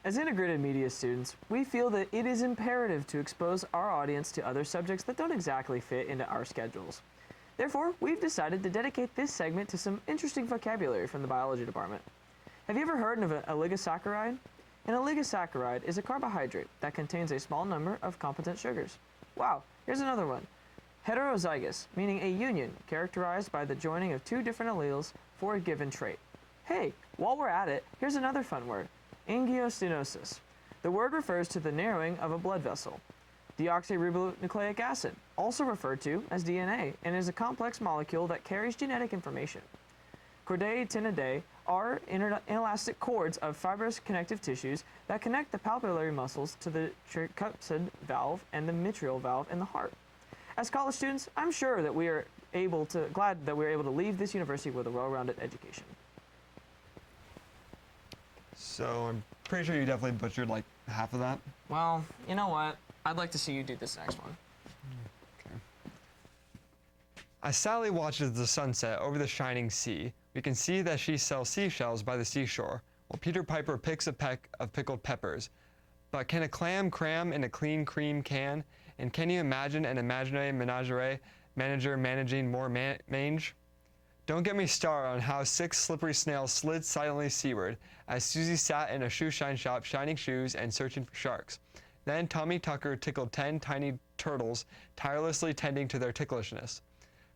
As integrated media students, we feel that it is imperative to expose our audience to other subjects that don't exactly fit into our schedules. Therefore, we've decided to dedicate this segment to some interesting vocabulary from the biology department. Have you ever heard of an oligosaccharide? An oligosaccharide is a carbohydrate that contains a small number of competent sugars. Wow, here's another one. Heterozygous, meaning a union characterized by the joining of two different alleles for a given trait. Hey, while we're at it, here's another fun word. Angiostenosis. The word refers to the narrowing of a blood vessel. Deoxyribonucleic acid, also referred to as DNA, and is a complex molecule that carries genetic information. Chordae tendidae are inelastic cords of fibrous connective tissues that connect the papillary muscles to the tricuspid valve and the mitral valve in the heart. As college students, I'm sure that glad that we are able to leave this university with a well-rounded education. So I'm pretty sure you definitely butchered like half of that. Well, you know what? I'd like to see you do this next one. Okay. As Sally watches the sunset over the shining sea, we can see that she sells seashells by the seashore, while Peter Piper picks a peck of pickled peppers. But can a clam cram in a clean cream can? And can you imagine an imaginary menagerie manager managing more mange? Don't get me started on how 6 slippery snails slid silently seaward as Susie sat in a shoe shine shop shining shoes and searching for sharks. Then Tommy Tucker tickled 10 tiny turtles, tirelessly tending to their ticklishness.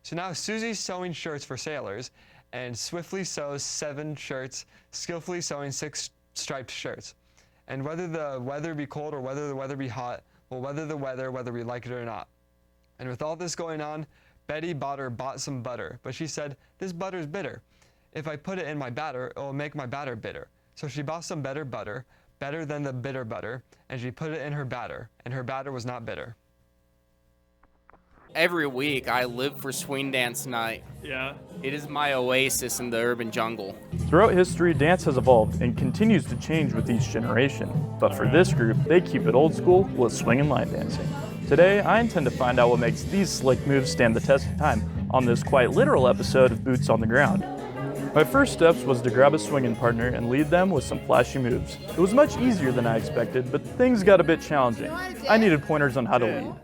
So now Susie's sewing shirts for sailors and swiftly sews 7 shirts, skillfully sewing 6 striped shirts. And whether the weather be cold or whether the weather be hot, we'll weather the weather whether we like it or not. And with all this going on, Betty bought some butter, but she said, "This butter's bitter. If I put it in my batter, it will make my batter bitter." So she bought some better butter, better than the bitter butter, and she put it in her batter, and her batter was not bitter. Every week, I live for swing dance night. Yeah. It is my oasis in the urban jungle. Throughout history, dance has evolved and continues to change with each generation. But for this group, they keep it old school with swing and line dancing. Today, I intend to find out what makes these slick moves stand the test of time on this quite literal episode of Boots on the Ground. My first steps was to grab a swinging partner and lead them with some flashy moves. It was much easier than I expected, but things got a bit challenging. I needed pointers on how to lead.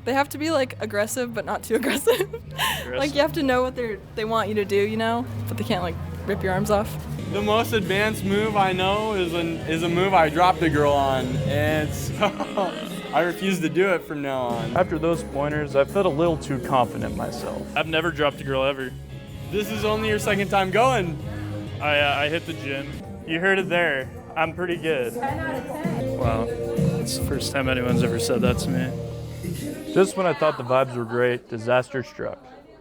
They have to be like aggressive, but not too aggressive. Like you have to know what they want you to do, you know, but they can't like rip your arms off. The most advanced move I know is a move I dropped a girl on, and so I refuse to do it from now on. After those pointers, I felt a little too confident myself. I've never dropped a girl ever. This is only your second time going. I hit the gym. You heard it there. I'm pretty good. 10 out of 10. Wow, it's the first time anyone's ever said that to me. Just when I thought the vibes were great, disaster struck.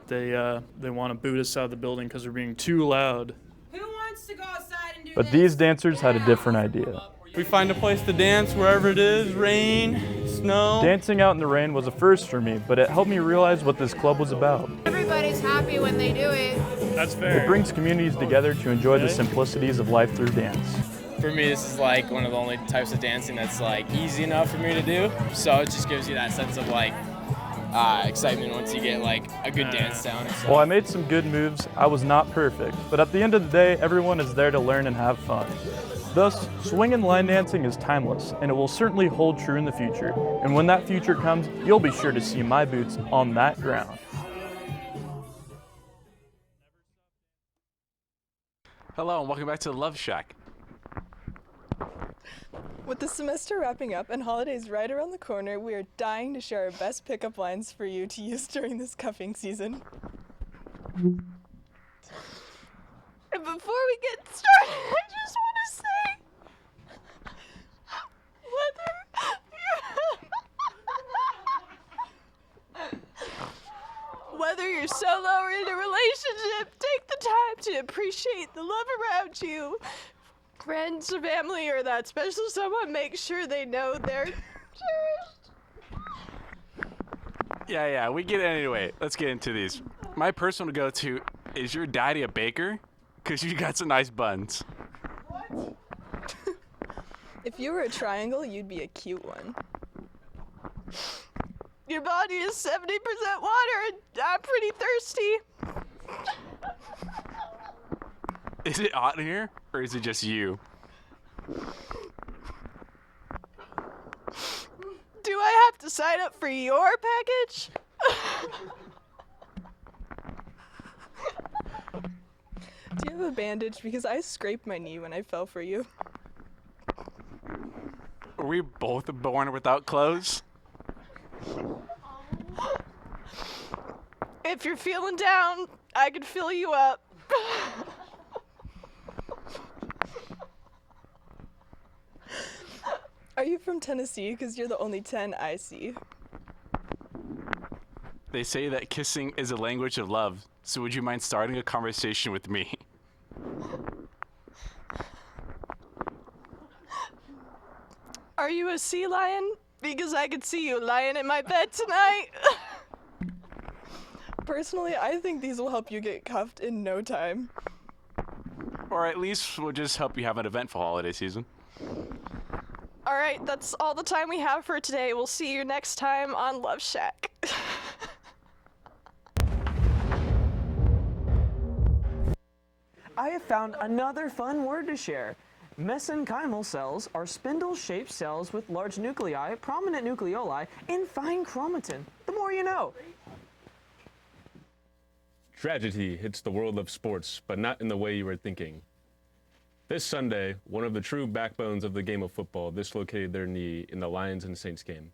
They want to boot us out of the building because we're being too loud. Who wants to go outside and do But these dancers had a different idea. We find a place to dance wherever it is, rain, snow. Dancing out in the rain was a first for me, but it helped me realize what this club was about. Everybody's happy when they do it. That's fair. It brings communities together to enjoy the simplicities of life through dance. For me, this is like one of the only types of dancing that's like easy enough for me to do. So it just gives you that sense of like excitement once you get like a good dance down. While I made some good moves, I was not perfect. But at the end of the day, everyone is there to learn and have fun. Thus, swing and line dancing is timeless, and it will certainly hold true in the future. And when that future comes, you'll be sure to see my boots on that ground. Hello, and welcome back to the Love Shack. With the semester wrapping up and holidays right around the corner, we are dying to share our best pickup lines for you to use during this cuffing season. And before we get started, I just want to say, whether you're solo or in a relationship, take the time to appreciate the love around you. Friends, family, or that special someone, make sure they know they're cherished. Yeah, we get it anyway. Let's get into these. My personal go-to, is your daddy a baker? Because you got some nice buns. What? If you were a triangle, you'd be a cute one. Your body is 70% water, and I'm pretty thirsty. Is it hot in here, or is it just you? Do I have to sign up for your package? Do you have a bandage? Because I scraped my knee when I fell for you. Are we both born without clothes? If you're feeling down, I can fill you up. Are you from Tennessee? Because you're the only 10 I see. They say that kissing is a language of love, so would you mind starting a conversation with me? Are you a sea lion? Because I could see you lying in my bed tonight. Personally, I think these will help you get cuffed in no time. Or at least we'll just help you have an eventful holiday season. All right, that's all the time we have for today. We'll see you next time on Love Shack. I have found another fun word to share. Mesenchymal cells are spindle-shaped cells with large nuclei, prominent nucleoli, and fine chromatin. The more you know. Tragedy hits the world of sports, but not in the way you were thinking. This Sunday, one of the true backbones of the game of football dislocated their knee in the Lions and Saints game.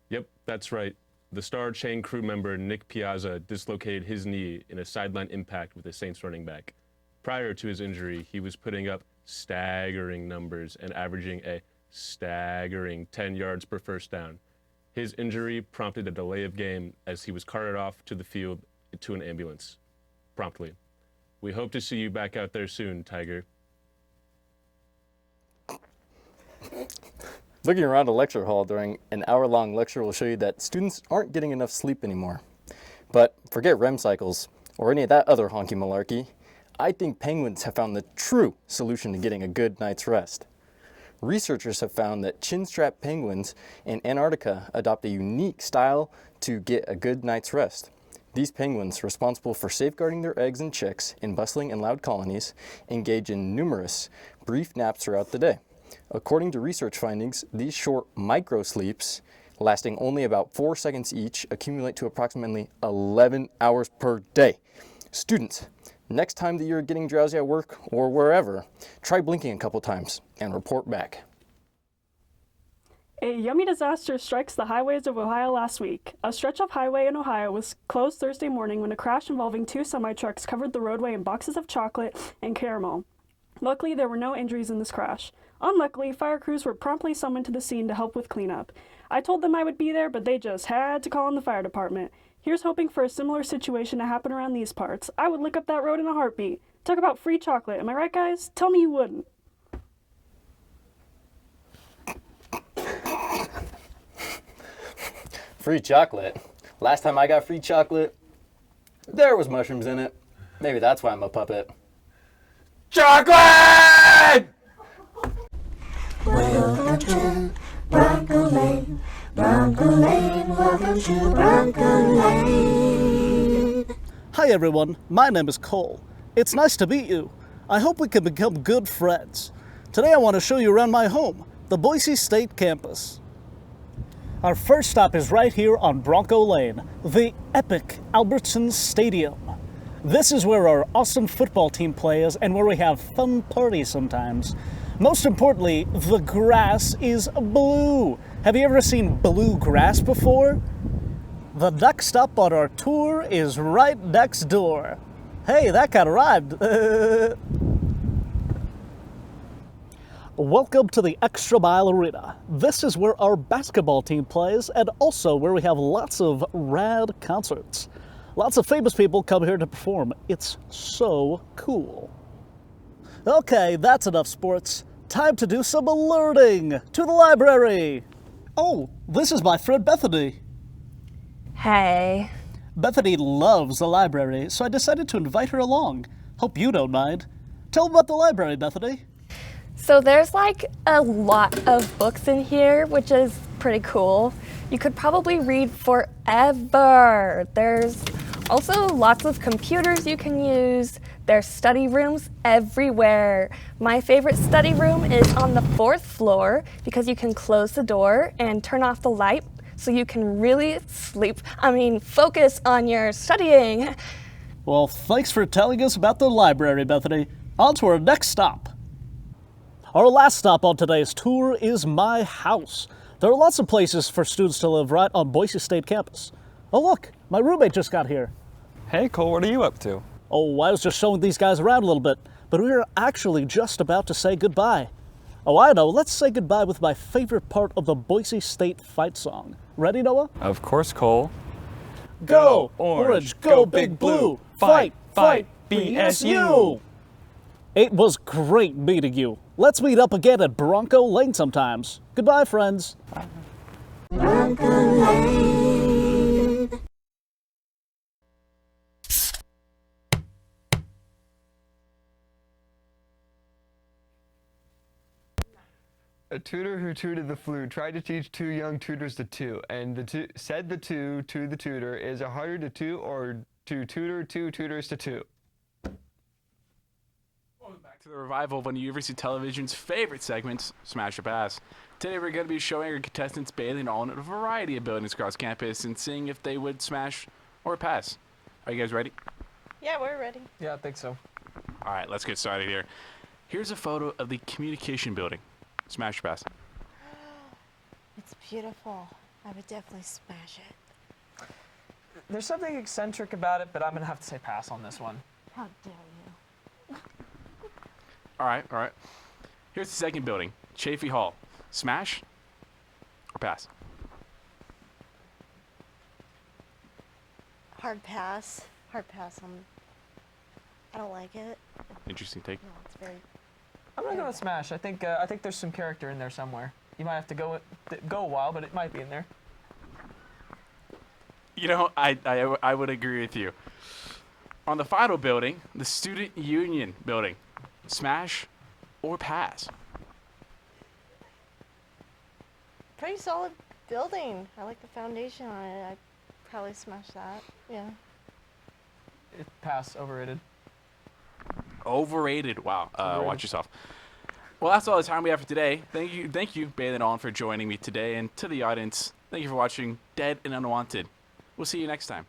Yep, that's right. The star chain crew member Nick Piazza dislocated his knee in a sideline impact with the Saints running back. Prior to his injury, he was putting up staggering numbers and averaging a staggering 10 yards per first down. His injury prompted a delay of game as he was carted off to the field to an ambulance. Promptly. We hope to see you back out there soon, Tiger. Looking around a lecture hall during an hour-long lecture will show you that students aren't getting enough sleep anymore. But forget REM cycles or any of that other honky malarkey. I think penguins have found the true solution to getting a good night's rest. Researchers have found that chin-strap penguins in Antarctica adopt a unique style to get a good night's rest. These penguins, responsible for safeguarding their eggs and chicks in bustling and loud colonies, engage in numerous brief naps throughout the day. According to research findings, these short micro-sleeps, lasting only about 4 seconds each, accumulate to approximately 11 hours per day. Students, next time that you're getting drowsy at work or wherever, try blinking a couple times and report back. A yummy disaster strikes the highways of Ohio last week. A stretch of highway in Ohio was closed Thursday morning when a crash involving 2 semi-trucks covered the roadway in boxes of chocolate and caramel. Luckily, there were no injuries in this crash. Unluckily, fire crews were promptly summoned to the scene to help with cleanup. I told them I would be there, but they just had to call in the fire department. Here's hoping for a similar situation to happen around these parts. I would lick up that road in a heartbeat. Talk about free chocolate, am I right, guys? Tell me you wouldn't. Free chocolate? Last time I got free chocolate, there was mushrooms in it. Maybe that's why I'm a puppet. Chocolate! Welcome to Bronco Lane. Bronco Lane, welcome to Bronco Lane. Hi everyone, my name is Cole. It's nice to meet you. I hope we can become good friends. Today I want to show you around my home, the Boise State campus. Our first stop is right here on Bronco Lane, the epic Albertson Stadium. This is where our awesome football team plays and where we have fun parties sometimes. Most importantly, the grass is blue. Have you ever seen blue grass before? The next stop on our tour is right next door. Hey, that kind of rhymed. Welcome to the Extra Mile Arena. This is where our basketball team plays and also where we have lots of rad concerts. Lots of famous people come here to perform. It's so cool. Okay, that's enough sports. Time to do some learning. To the library. Oh, this is my friend Bethany. Hey. Bethany loves the library, so I decided to invite her along. Hope you don't mind. Tell them about the library, Bethany. So there's like a lot of books in here, which is pretty cool. You could probably read forever. There's also lots of computers you can use. There's study rooms everywhere. My favorite study room is on the 4th floor because you can close the door and turn off the light so you can really focus on your studying. Well, thanks for telling us about the library, Bethany. On to our next stop. Our last stop on today's tour is my house. There are lots of places for students to live right on Boise State campus. Oh look, my roommate just got here. Hey Cole, what are you up to? Oh, I was just showing these guys around a little bit, but we are actually just about to say goodbye. Oh, I know, let's say goodbye with my favorite part of the Boise State fight song. Ready, Noah? Of course, Cole. Go, Orange, go Big Blue, fight, fight, BSU! It was great meeting you. Let's meet up again at Bronco Lane sometimes. Goodbye, friends. Bronco Lane. A tutor who tutored the flute tried to teach two young tutors to toot, and said the two to the tutor, "Is it harder to toot or to tutor two tutors to toot?" Welcome back to the revival of one of University Television's favorite segments, Smash or Pass. Today we're going to be showing our contestants bathing on a variety of buildings across campus and seeing if they would smash or pass. Are you guys ready? Yeah, we're ready. Yeah, I think so. All right, let's get started here. Here's a photo of the communication building. Smash or pass? It's beautiful. I would definitely smash it. There's something eccentric about it, but I'm going to have to say pass on this one. How dare you? All right. Here's the second building, Chafee Hall. Smash or pass? Hard pass. Hard pass. I don't like it. Interesting take. No, it's very... I'm gonna go with smash. I think there's some character in there somewhere. You might have to go a while, but it might be in there. You know, I would agree with you. On the final building, the Student Union building, smash or pass? Pretty solid building. I like the foundation on it. I'd probably smash that. Yeah. Pass. Overrated. Overrated. Wow. Overrated. Watch yourself. Well, that's all the time we have for today. Thank you, Bailey On, for joining me today, and to the audience, thank you for watching Dead and Unwanted. We'll see you next time.